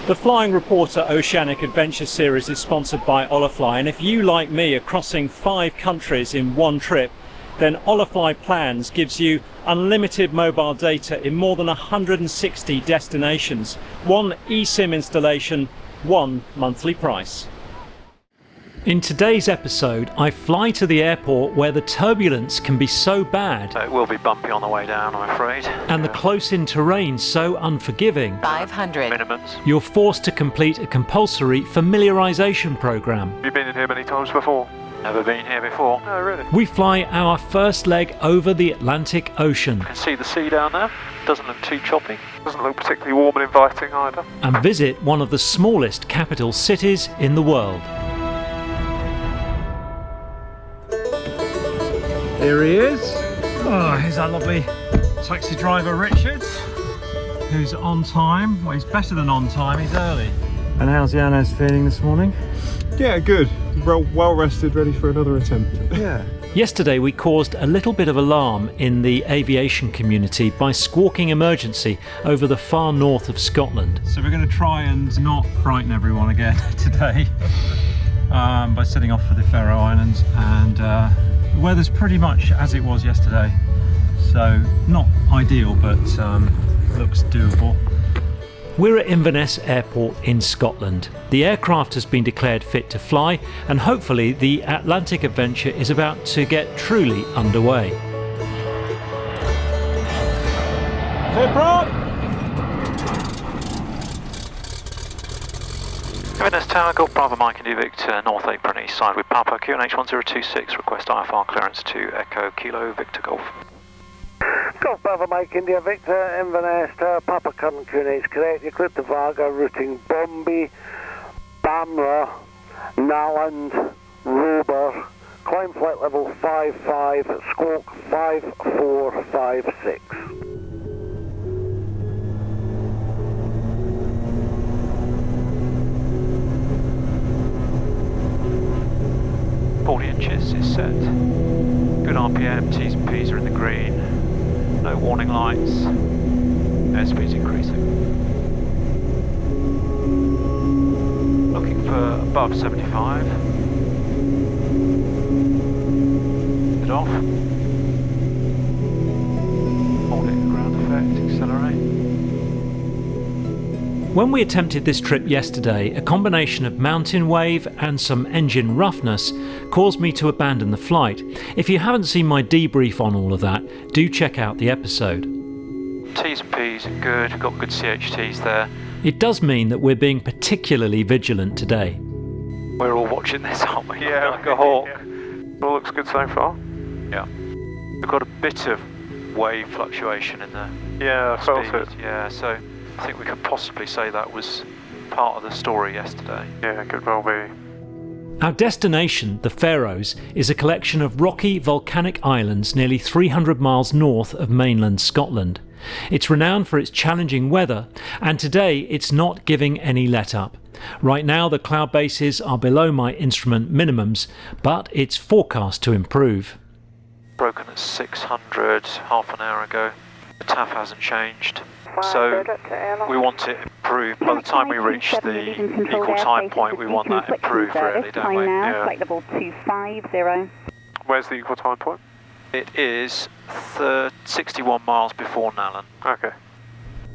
The Flying Reporter Oceanic Adventure Series is sponsored by Olafly, and if you, like me, are crossing 5 countries in one trip, then Olafly Plans gives you unlimited mobile data in more than 160 destinations, 1 eSIM installation, 1 monthly price. In today's episode, I fly to the airport where the turbulence can be so bad. It will be bumpy on the way down, I'm afraid. And the close-in terrain so unforgiving. 500 minimums. You're forced to complete a compulsory familiarisation programme. Have you been in here many times before? Never been here before. No, really? We fly our first leg over the Atlantic Ocean. You can see the sea down there. Doesn't look too choppy. Doesn't look particularly warm and inviting either. And visit one of the smallest capital cities in the world. Here he is. Oh, here's our lovely taxi driver Richard, who's on time. Well, he's better than on time, he's early. And how's Janos feeling this morning? Yeah, good. Well rested, ready for another attempt. Yeah. Yesterday we caused a little bit of alarm in the aviation community by squawking emergency over the far north of Scotland. So we're going to try and not frighten everyone again today by setting off for the Faroe Islands, and the weather's pretty much as it was yesterday, so not ideal, but looks doable. We're at Inverness Airport in Scotland. The aircraft has been declared fit to fly, and hopefully the Atlantic adventure is about to get truly underway. Clear prop! Inverness Tower, Golf Bravo Mike India Victor, North Apron East Side with Papa QNH 1026, request IFR clearance to Echo Kilo Victor Golf. Golf Bravo Mike India Victor, Inverness Tower, Papa Current QNH correct, you're clear to Vagar, routing Bombay, Bamra, Nalland, Rober, climb flight level 55, squawk 5456. 40 inches is set. Good RPM, T's and P's are in the green. No warning lights. Airspeed's increasing. Looking for above 75. Bit off. Holding ground effect, accelerate. When we attempted this trip yesterday, a combination of mountain wave and some engine roughness caused me to abandon the flight. If you haven't seen my debrief on all of that, do check out the episode. T's and P's are good, we've got good CHTs there. It does mean that we're being particularly vigilant today. We're all watching this, aren't we? Yeah, like a hawk. Yeah. All looks good so far. Yeah. We've got a bit of wave fluctuation in the Yeah, I felt speed. it. Yeah, so I think we could possibly say that was part of the story yesterday. Yeah, could well be. Our destination, the Faroes, is a collection of rocky volcanic islands nearly 300 miles north of mainland Scotland. It's renowned for its challenging weather, and today it's not giving any let up. Right now the cloud bases are below my instrument minimums, but it's forecast to improve. Broken at 600 half an hour ago. The TAF hasn't changed. So we want it improved. By the time we reach the equal time point, we want that improved really, don't we? Yeah. Flight level 250. Where's the equal time point? It is 61 miles before Nallen. Okay.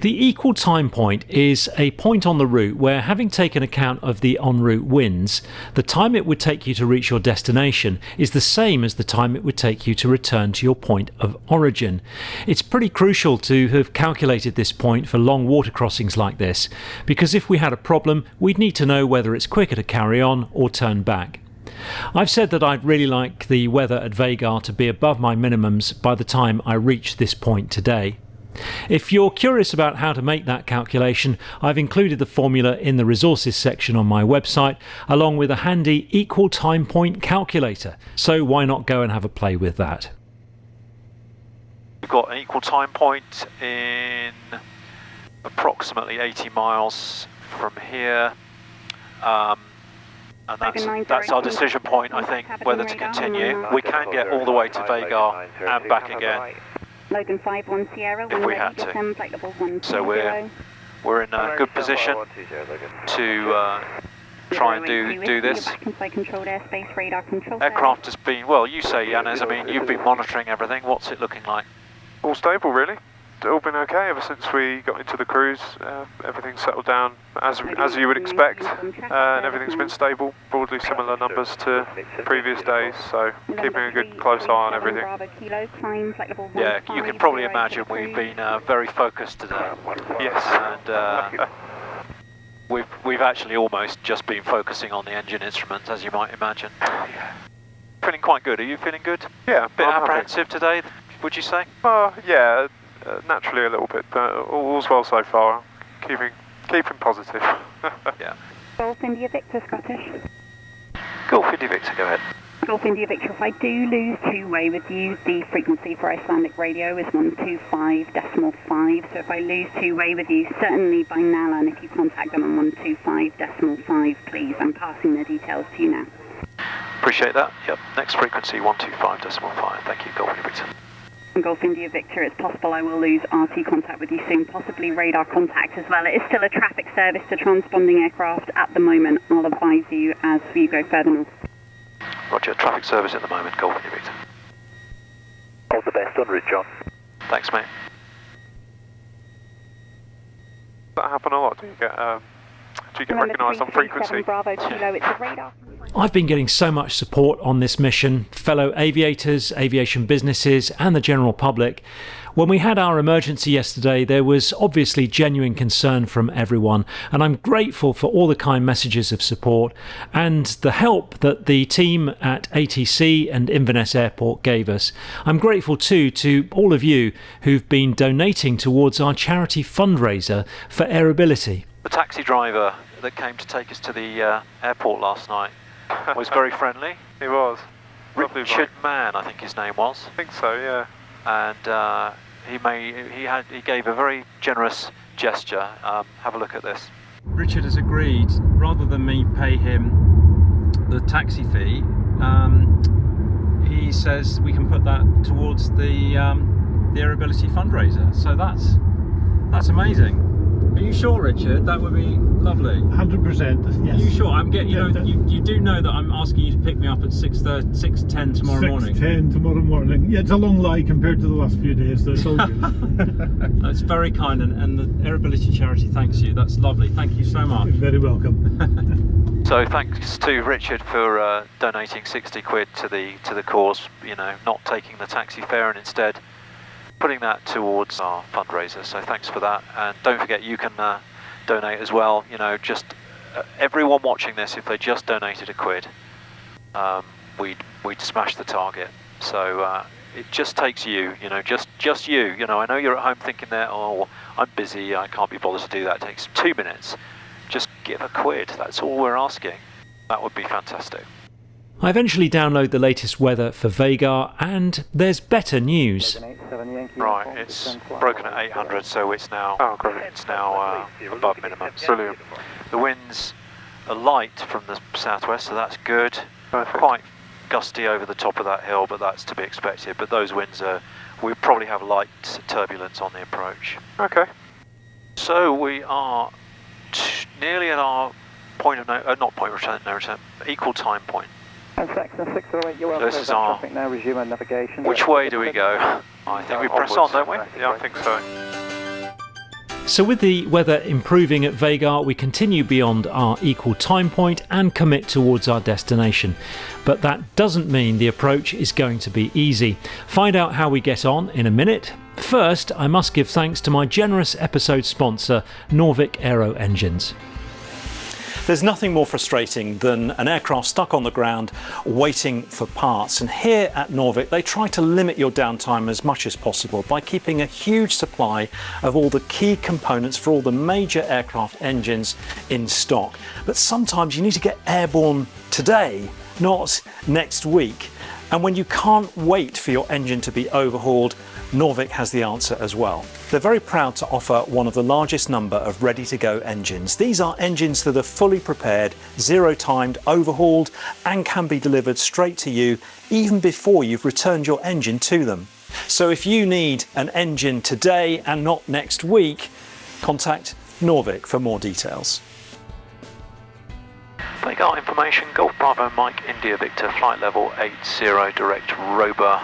The equal time point is a point on the route where, having taken account of the en route winds, the time it would take you to reach your destination is the same as the time it would take you to return to your point of origin. It's pretty crucial to have calculated this point for long water crossings like this, because if we had a problem, we'd need to know whether it's quicker to carry on or turn back. I've said that I'd really like the weather at Vagar to be above my minimums by the time I reach this point today. If you're curious about how to make that calculation, I've included the formula in the resources section on my website, along with a handy equal time point calculator, so why not go and have a play with that. We've got an equal time point in approximately 80 miles from here, and that's our decision point, I think, whether to continue. We can get all the way to Vagar and back again Logan 51 Sierra, if we had to. So we're we're in a good position to try and do this. Aircraft has been, well, you say, Yanez, I mean, you've been monitoring everything. What's it looking like? All stable, really. All been okay ever since we got into the cruise. Everything's settled down as you would expect, and everything's been stable. Broadly similar numbers to previous days, so keeping a good close eye on everything. Yeah, you can probably imagine we've been very focused today. Yes, and we've actually almost just been focusing on the engine instruments, as you might imagine. Feeling quite good. Are you feeling good? Yeah, a bit apprehensive today, would you say? Yeah. Naturally a little bit, but all's well so far. Keeping positive. Yeah. Golf India Victor, Scottish. Golf India Victor, go ahead. Golf India Victor, if I do lose two-way with you, the frequency for Icelandic radio is 125.5. So if I lose two-way with you, certainly by Nalan, if you contact them on 125.5, please. I'm passing the details to you now. Appreciate that. Yep. Next frequency 125.5. Thank you, Golf India Victor. Golf India Victor, it's possible I will lose RT contact with you soon, possibly radar contact as well. It is still a traffic service to transponding aircraft at the moment. I'll advise you as we go further north. Roger, traffic service at the moment, Golf India Victor. All the best on route, John. Thanks, mate. Does that happen a lot? Do you get recognised on frequency? Bravo Kilo, it's a radar. I've been getting so much support on this mission, fellow aviators, aviation businesses and the general public. When we had our emergency yesterday, there was obviously genuine concern from everyone, and I'm grateful for all the kind messages of support and the help that the team at ATC and Inverness Airport gave us. I'm grateful too to all of you who've been donating towards our charity fundraiser for Aerobility. The taxi driver that came to take us to the airport last night was very friendly. He was. Richard Mann, I think his name was. I think so, yeah. And he gave a very generous gesture. Have a look at this. Richard has agreed, rather than me pay him the taxi fee, he says we can put that towards the Aerobility fundraiser. So that's amazing. Are you sure, Richard? That would be lovely. 100%. Yes. Are you sure? I'm getting. You do know that I'm asking you to pick me up at 6:10 tomorrow morning. 6:10 tomorrow morning. Yeah, it's a long lie compared to the last few days. That's all good. That's very kind, and the Aerobility charity thanks you. That's lovely. Thank you so much. You're very welcome. So thanks to Richard for donating 60 quid to the cause. You know, not taking the taxi fare and instead putting that towards our fundraiser. So thanks for that, and don't forget you can donate as well. You know, just everyone watching this, if they just donated a quid, we'd smash the target. So it just takes you, just you. You know, I know you're at home thinking that, oh, I'm busy, I can't be bothered to do that. It takes 2 minutes. Just give a quid. That's all we're asking. That would be fantastic. I eventually download the latest weather for Vagar, and there's better news. Right, it's broken at 800, so it's now above minimum. Brilliant. The winds are light from the southwest, so that's good. Perfect. Quite gusty over the top of that hill, but that's to be expected. But those winds we probably have light turbulence on the approach. Okay. So we are nearly at our point of no return, equal time point. This is our. Which way do we go? I think we press on, don't we? Yeah, I think so. So with the weather improving at Vagar, we continue beyond our equal time point and commit towards our destination. But that doesn't mean the approach is going to be easy. Find out how we get on in a minute. First, I must give thanks to my generous episode sponsor, Norvic Aero Engines. There's nothing more frustrating than an aircraft stuck on the ground waiting for parts, and here at Norvic they try to limit your downtime as much as possible by keeping a huge supply of all the key components for all the major aircraft engines in stock. But sometimes you need to get airborne today, not next week, and when you can't wait for your engine to be overhauled, Norvic has the answer as well. They're very proud to offer one of the largest number of ready-to-go engines. These are engines that are fully prepared, zero-timed, overhauled, and can be delivered straight to you even before you've returned your engine to them. So if you need an engine today and not next week, contact Norvic for more details. Vagar information, Golf Bravo Mike India Victor, flight level 80 direct Rober.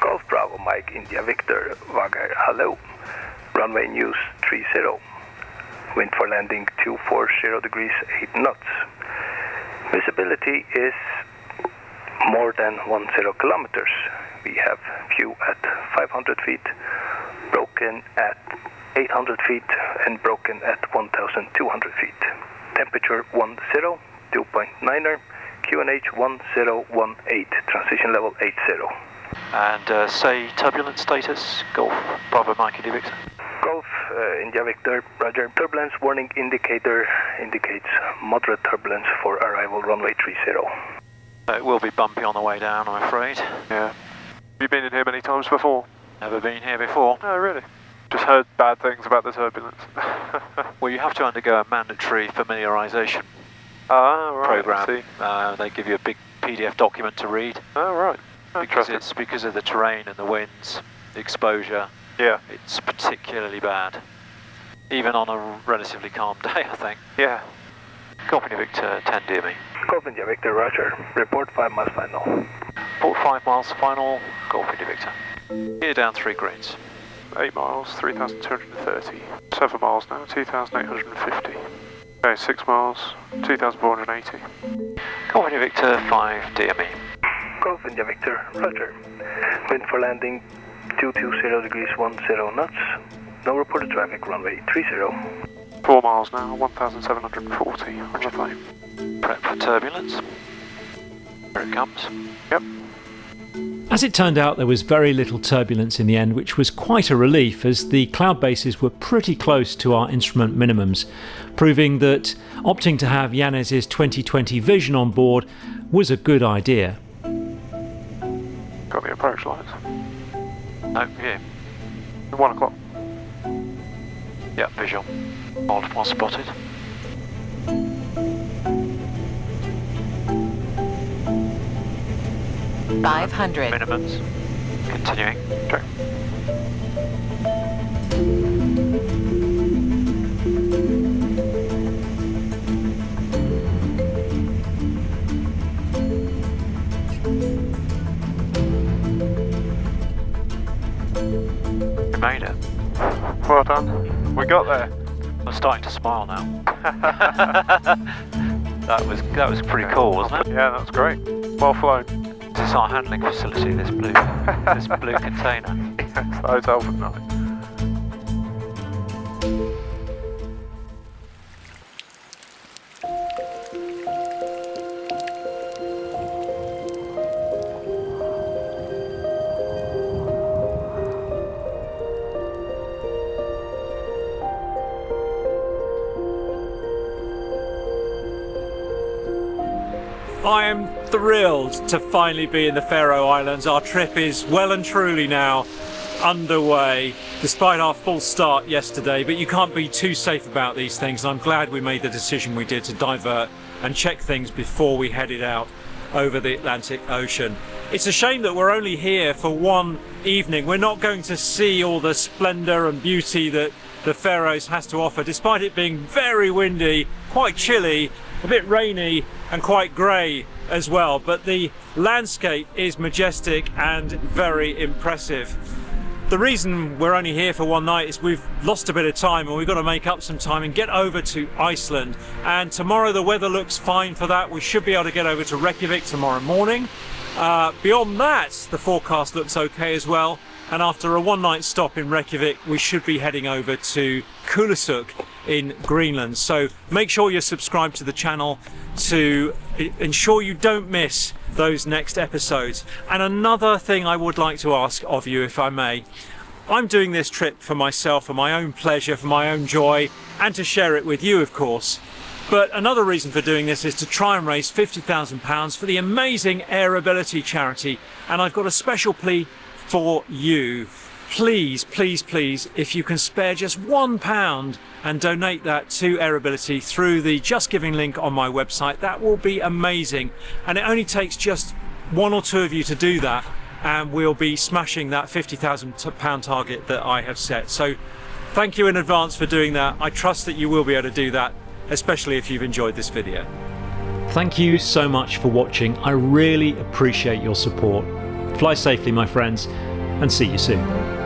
Golf Bravo Mike India Victor, Vagar, hello. Runway news 30. Wind for landing 240 degrees 8 knots. Visibility is more than 10 kilometers. We have view at 500 feet, broken at 800 feet, and broken at 1,200 feet. Temperature 10, 2.9er, QNH 1018, transition level 80. And say turbulence status, Golf Bravo Mike India Victor. Golf India Victor, roger. Turbulence warning indicator indicates moderate turbulence for arrival runway 30. It will be bumpy on the way down, I'm afraid. Yeah. Have you been in here many times before? Never been here before. Oh, really? Just heard bad things about the turbulence. Well, you have to undergo a mandatory familiarisation right, program. They give you a big PDF document to read. Oh, right. Because of the terrain and the winds, the exposure. Yeah. It's particularly bad. Even on a relatively calm day, I think. Yeah. Golf India Victor 10 DME. Golf India Victor, roger. Report 5 miles final. Report 5 miles final, Golf India Victor. Gear down 3 greens. 8 miles, 3,230. 7 miles now, 2,850. Okay, 6 miles, 2,480. Golf India Victor 5 DME. Golf India Victor, roger. Wind for landing 220 degrees 10 knots. No reported traffic, runway 30. 4 miles now, 1,740 on the plane. Prep for turbulence. Here it comes. Yep. As it turned out, there was very little turbulence in the end, which was quite a relief as the cloud bases were pretty close to our instrument minimums, proving that opting to have Yanez's 2020 vision on board was a good idea. Got the approach lights. No, here. 1 o'clock. Yeah, visual. Multiple spotted. $500. Minimums. Continuing. Okay. We made it. Well done. We got there. I'm starting to smile now. That was pretty cool, wasn't it? Yeah, that's great. Well flown. This is our handling facility, this blue container. Yes, hotel for the night. I am thrilled to finally be in the Faroe Islands. Our trip is well and truly now underway, despite our false start yesterday, but you can't be too safe about these things, and I'm glad we made the decision we did to divert and check things before we headed out over the Atlantic Ocean. It's a shame that we're only here for one evening. We're not going to see all the splendour and beauty that the Faroes has to offer, despite it being very windy, quite chilly, a bit rainy and quite grey as well, but the landscape is majestic and very impressive. The reason we're only here for one night is we've lost a bit of time and we've got to make up some time and get over to Iceland, and tomorrow the weather looks fine for that. We should be able to get over to Reykjavik tomorrow morning. Beyond that, the forecast looks okay as well, and after a one-night stop in Reykjavik we should be heading over to Kulusuk in Greenland. So make sure you're subscribed to the channel to ensure you don't miss those next episodes. And another thing I would like to ask of you, if I may, I'm doing this trip for myself, for my own pleasure, for my own joy, and to share it with you, of course. But another reason for doing this is to try and raise £50,000 for the amazing Aerobility charity, and I've got a special plea for you. Please, please, please, if you can spare just £1 and donate that to Aerobility through the Just Giving link on my website, that will be amazing. And it only takes just 1 or 2 of you to do that, and we'll be smashing that £50,000 target that I have set. So Thank you in advance for doing that. I trust that you will be able to do that, especially if you've enjoyed this video. Thank you so much for watching. I really appreciate your support. Fly safely, my friends, and see you soon.